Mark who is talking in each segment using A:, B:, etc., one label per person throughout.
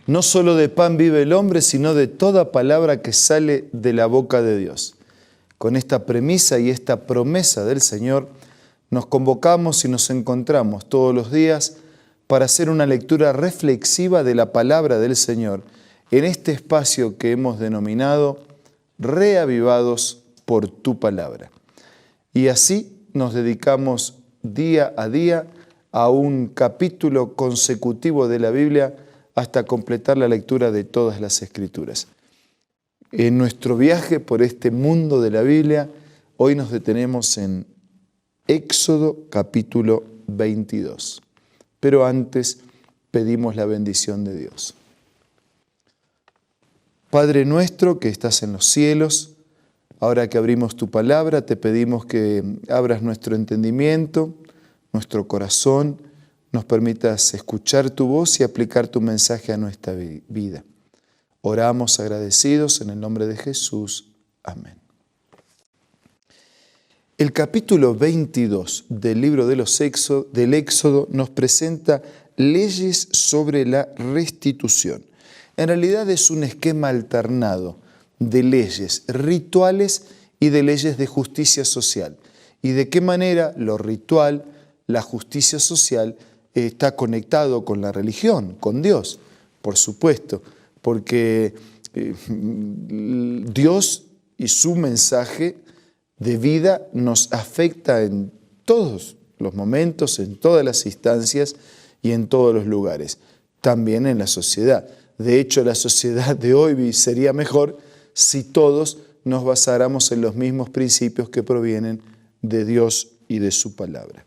A: No solo de pan vive el hombre, sino de toda palabra que sale de la boca de Dios. Con esta premisa y esta promesa del Señor, nos convocamos y nos encontramos todos los días para hacer una lectura reflexiva de la palabra del Señor en este espacio que hemos denominado Reavivados por tu palabra. Y así nos dedicamos día a día a un capítulo consecutivo de la Biblia hasta completar la lectura de todas las Escrituras. En nuestro viaje por este mundo de la Biblia, hoy nos detenemos en Éxodo capítulo 22. Pero antes pedimos la bendición de Dios. Padre nuestro que estás en los cielos, ahora que abrimos tu palabra, te pedimos que abras nuestro entendimiento, nuestro corazón, nos permitas escuchar tu voz y aplicar tu mensaje a nuestra vida. Oramos agradecidos en el nombre de Jesús. Amén. El capítulo 22 del libro del Éxodo nos presenta leyes sobre la restitución. En realidad es un esquema alternado de leyes rituales y de leyes de justicia social. Y de qué manera lo ritual, la justicia social, está conectado con la religión, con Dios, por supuesto, porque Dios y su mensaje de vida nos afecta en todos los momentos, en todas las instancias y en todos los lugares, también en la sociedad. De hecho, la sociedad de hoy sería mejor si todos nos basáramos en los mismos principios que provienen de Dios y de su palabra.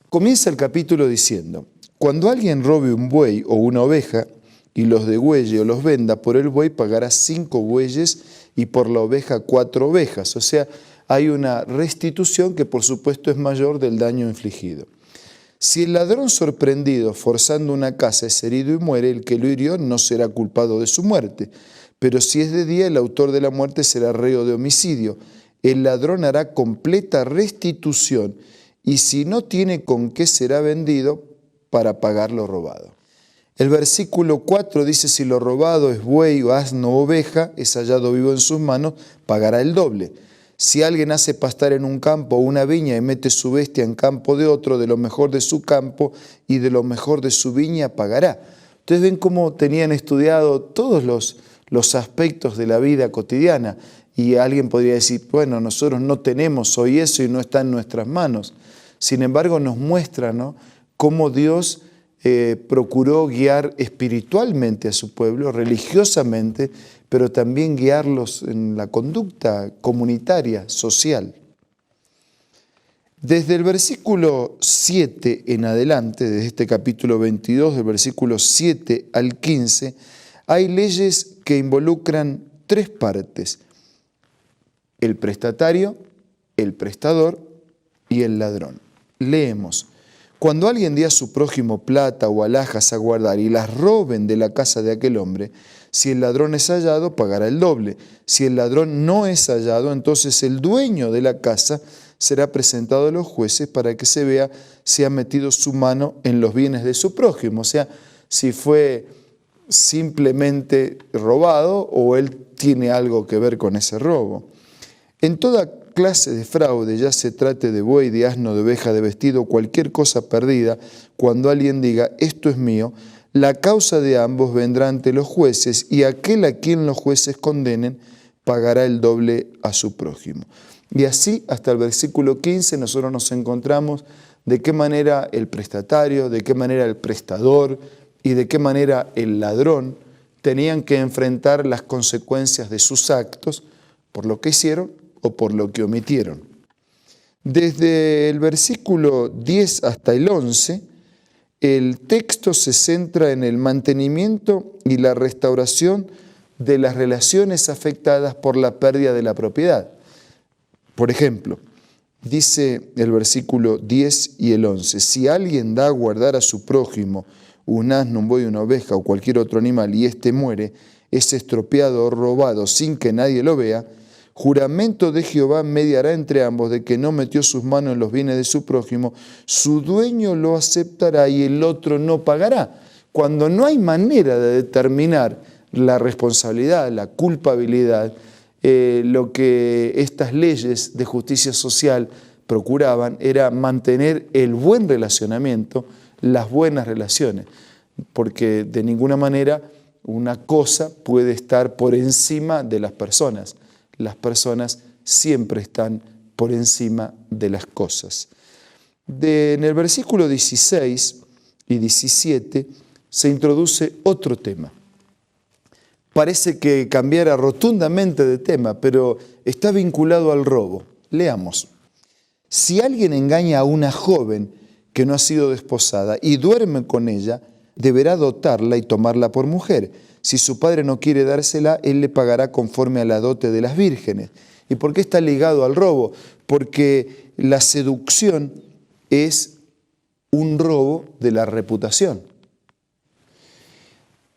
A: Comienza el capítulo diciendo: cuando alguien robe un buey o una oveja y los degüelle o los venda, por el buey pagará 5 bueyes y por la oveja 4 ovejas. O sea, hay una restitución que por supuesto es mayor del daño infligido. Si el ladrón sorprendido forzando una casa es herido y muere, el que lo hirió no será culpado de su muerte. Pero si es de día, el autor de la muerte será reo de homicidio. El ladrón hará completa restitución y si no tiene con qué será vendido para pagar lo robado. El versículo 4 dice: si lo robado es buey o asno o oveja, es hallado vivo en sus manos, pagará el doble. Si alguien hace pastar en un campo o una viña y mete su bestia en campo de otro, de lo mejor de su campo y de lo mejor de su viña pagará. Ustedes ven cómo tenían estudiado todos los aspectos de la vida cotidiana. Y alguien podría decir: bueno, nosotros no tenemos hoy eso y no está en nuestras manos. Sin embargo, nos muestra, ¿no?, cómo Dios procuró guiar espiritualmente a su pueblo, religiosamente, pero también guiarlos en la conducta comunitaria, social. Desde el versículo 7 en adelante, desde este capítulo 22, del versículo 7 al 15, hay leyes que involucran 3 partes: el prestatario, el prestador y el ladrón. Leemos: cuando alguien dé a su prójimo plata o alhajas a guardar y las roben de la casa de aquel hombre, si el ladrón es hallado, pagará el doble. Si el ladrón no es hallado, entonces el dueño de la casa será presentado a los jueces para que se vea si ha metido su mano en los bienes de su prójimo. O sea, si fue simplemente robado o él tiene algo que ver con ese robo. En toda clase de fraude, ya se trate de buey, de asno, de oveja, de vestido, cualquier cosa perdida, cuando alguien diga esto es mío, la causa de ambos vendrá ante los jueces y aquel a quien los jueces condenen pagará el doble a su prójimo. Y así hasta el versículo 15 nosotros nos encontramos de qué manera el prestatario, de qué manera el prestador y de qué manera el ladrón tenían que enfrentar las consecuencias de sus actos por lo que hicieron o por lo que omitieron. Desde el versículo 10 hasta el 11, el texto se centra en el mantenimiento y la restauración de las relaciones afectadas por la pérdida de la propiedad. Por ejemplo, dice el versículo 10 y el 11, si alguien da a guardar a su prójimo un asno, un buey, una oveja o cualquier otro animal y éste muere, es estropeado o robado sin que nadie lo vea, juramento de Jehová mediará entre ambos de que no metió sus manos en los bienes de su prójimo, su dueño lo aceptará y el otro no pagará. Cuando no hay manera de determinar la responsabilidad, la culpabilidad, lo que estas leyes de justicia social procuraban era mantener el buen relacionamiento, las buenas relaciones, porque de ninguna manera una cosa puede estar por encima de las personas. Las personas siempre están por encima de las cosas. En el versículo 16 y 17 se introduce otro tema. Parece que cambiara rotundamente de tema, pero está vinculado al robo. Leamos. Si alguien engaña a una joven que no ha sido desposada y duerme con ella, deberá dotarla y tomarla por mujer. Si su padre no quiere dársela, él le pagará conforme a la dote de las vírgenes. ¿Y por qué está ligado al robo? Porque la seducción es un robo de la reputación.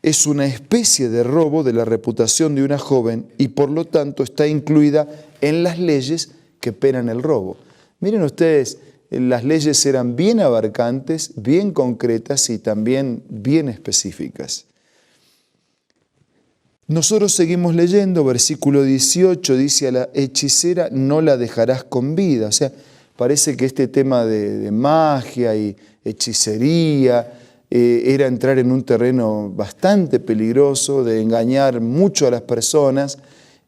A: Es una especie de robo de la reputación de una joven y por lo tanto está incluida en las leyes que penan el robo. Miren ustedes, las leyes eran bien abarcantes, bien concretas y también bien específicas. Nosotros seguimos leyendo, versículo 18 dice: a la hechicera no la dejarás con vida. O sea, parece que este tema de magia y hechicería era entrar en un terreno bastante peligroso, de engañar mucho a las personas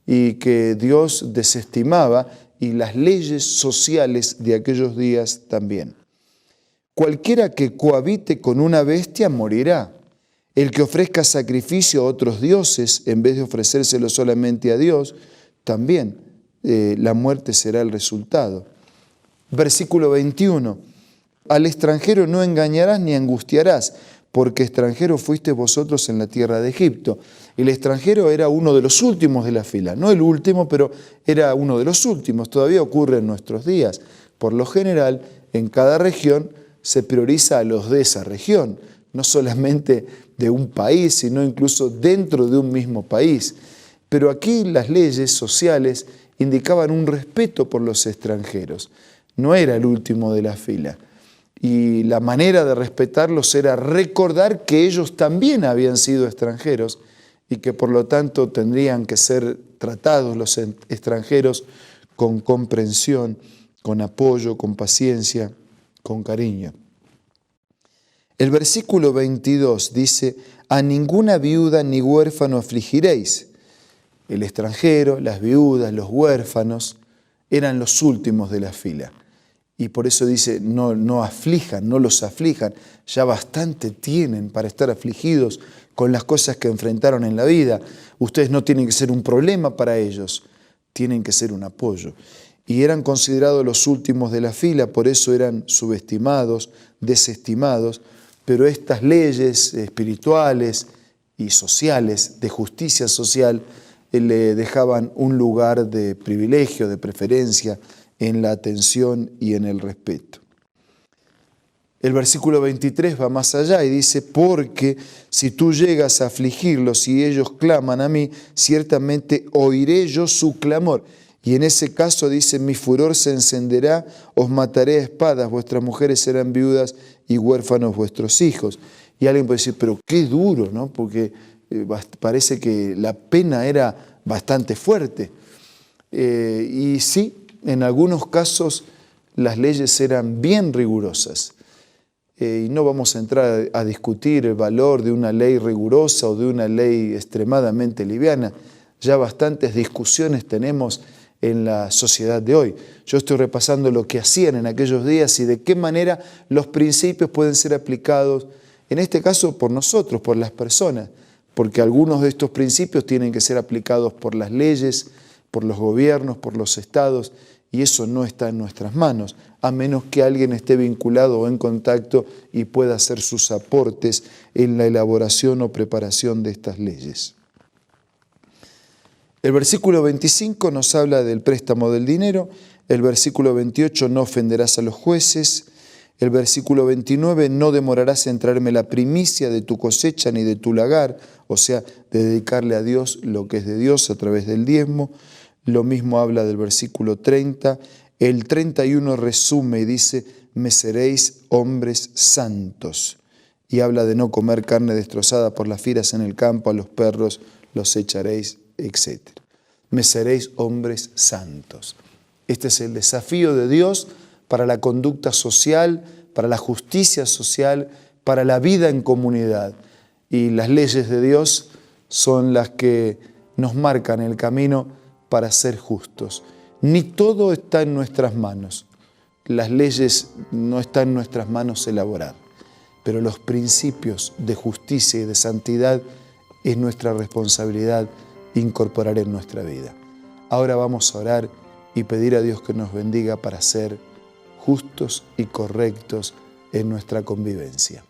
A: y que Dios desestimaba, y las leyes sociales de aquellos días también. Cualquiera que cohabite con una bestia morirá. El que ofrezca sacrificio a otros dioses en vez de ofrecérselo solamente a Dios, también la muerte será el resultado. Versículo 21. Al extranjero no engañarás ni angustiarás, porque extranjero fuiste vosotros en la tierra de Egipto. El extranjero era uno de los últimos de la fila, no el último, pero era uno de los últimos. Todavía ocurre en nuestros días. Por lo general, en cada región se prioriza a los de esa región, no solamente de un país, sino incluso dentro de un mismo país. Pero aquí las leyes sociales indicaban un respeto por los extranjeros. No era el último de la fila. Y la manera de respetarlos era recordar que ellos también habían sido extranjeros y que por lo tanto tendrían que ser tratados los extranjeros con comprensión, con apoyo, con paciencia, con cariño. El versículo 22 dice: a ninguna viuda ni huérfano afligiréis. El extranjero, las viudas, los huérfanos eran los últimos de la fila. Y por eso dice: no aflijan, no los aflijan. Ya bastante tienen para estar afligidos con las cosas que enfrentaron en la vida. Ustedes no tienen que ser un problema para ellos, tienen que ser un apoyo. Y eran considerados los últimos de la fila, por eso eran subestimados, desestimados. Pero estas leyes espirituales y sociales, de justicia social, le dejaban un lugar de privilegio, de preferencia, en la atención y en el respeto. El versículo 23 va más allá y dice: porque si tú llegas a afligirlos y ellos claman a mí, ciertamente oiré yo su clamor. Y en ese caso dice: mi furor se encenderá, os mataré a espadas, vuestras mujeres serán viudas y huérfanos vuestros hijos. Y alguien puede decir: pero qué duro, ¿no? Porque parece que la pena era bastante fuerte. Y sí, en algunos casos las leyes eran bien rigurosas. Y no vamos a entrar a discutir el valor de una ley rigurosa o de una ley extremadamente liviana. Ya bastantes discusiones tenemos en la sociedad de hoy. Yo estoy repasando lo que hacían en aquellos días y de qué manera los principios pueden ser aplicados, en este caso por nosotros, por las personas, porque algunos de estos principios tienen que ser aplicados por las leyes, por los gobiernos, por los estados, y eso no está en nuestras manos, a menos que alguien esté vinculado o en contacto y pueda hacer sus aportes en la elaboración o preparación de estas leyes. El versículo 25 nos habla del préstamo del dinero, el versículo 28, no ofenderás a los jueces, el versículo 29, no demorarás en traerme la primicia de tu cosecha ni de tu lagar, o sea, de dedicarle a Dios lo que es de Dios a través del diezmo. Lo mismo habla del versículo 30, el 31 resume y dice: me seréis hombres santos. y habla de no comer carne destrozada por las fieras en el campo, a los perros los echaréis, etc. Me seréis hombres santos. Este es el desafío de Dios para la conducta social, para la justicia social, para la vida en comunidad. Y las leyes de Dios son las que nos marcan el camino para ser justos. Ni todo está en nuestras manos. Las leyes no están en nuestras manos elaborar, pero los principios de justicia y de santidad es nuestra responsabilidad incorporar en nuestra vida. Ahora vamos a orar y pedir a Dios que nos bendiga para ser justos y correctos en nuestra convivencia.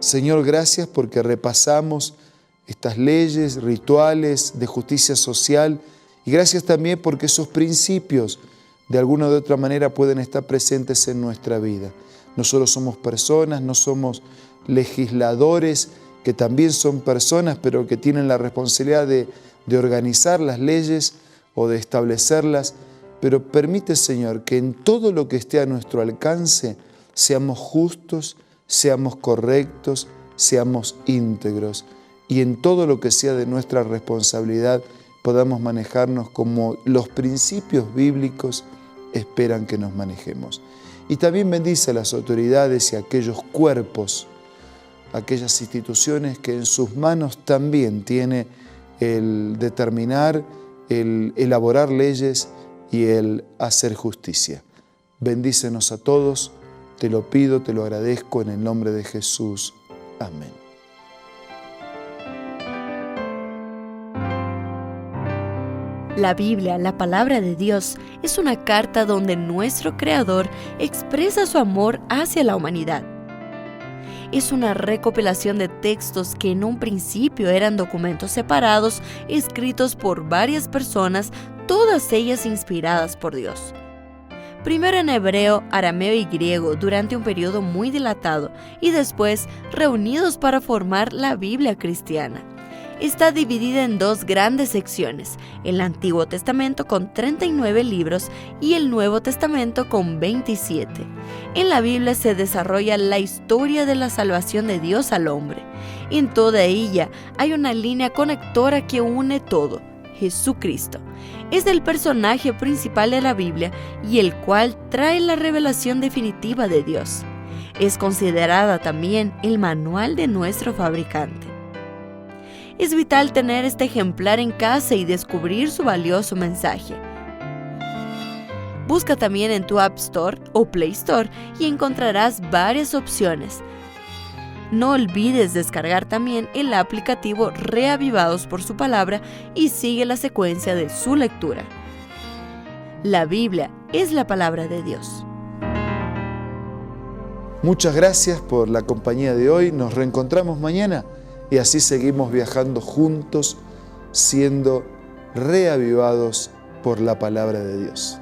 A: Señor, gracias porque repasamos estas leyes, rituales de justicia social y gracias también porque esos principios de alguna u otra manera pueden estar presentes en nuestra vida. No solo somos personas, no somos legisladores, que también son personas, pero que tienen la responsabilidad de organizar las leyes o de establecerlas. Pero permite, Señor, que en todo lo que esté a nuestro alcance seamos justos, seamos correctos, seamos íntegros y en todo lo que sea de nuestra responsabilidad podamos manejarnos como los principios bíblicos esperan que nos manejemos. Y también bendice a las autoridades y a aquellos cuerpos, aquellas instituciones que en sus manos también tiene el determinar, el elaborar leyes y el hacer justicia. Bendícenos a todos. Te lo pido, te lo agradezco en el nombre de Jesús. Amén.
B: La Biblia, la palabra de Dios, es una carta donde nuestro Creador expresa su amor hacia la humanidad. Es una recopilación de textos que en un principio eran documentos separados, escritos por varias personas, todas ellas inspiradas por Dios. Primero en hebreo, arameo y griego durante un periodo muy dilatado y después reunidos para formar la Biblia cristiana. Está dividida en dos grandes secciones, el Antiguo Testamento con 39 libros y el Nuevo Testamento con 27. En la Biblia se desarrolla la historia de la salvación de Dios al hombre. En toda ella hay una línea conectora que une todo, Jesucristo. Es el personaje principal de la Biblia y el cual trae la revelación definitiva de Dios. Es considerada también el manual de nuestro fabricante. Es vital tener este ejemplar en casa y descubrir su valioso mensaje. Busca también en tu App Store o Play Store y encontrarás varias opciones. No olvides descargar también el aplicativo Reavivados por su palabra y sigue la secuencia de su lectura. La Biblia es la palabra de Dios.
A: Muchas gracias por la compañía de hoy. Nos reencontramos mañana y así seguimos viajando juntos, siendo reavivados por la palabra de Dios.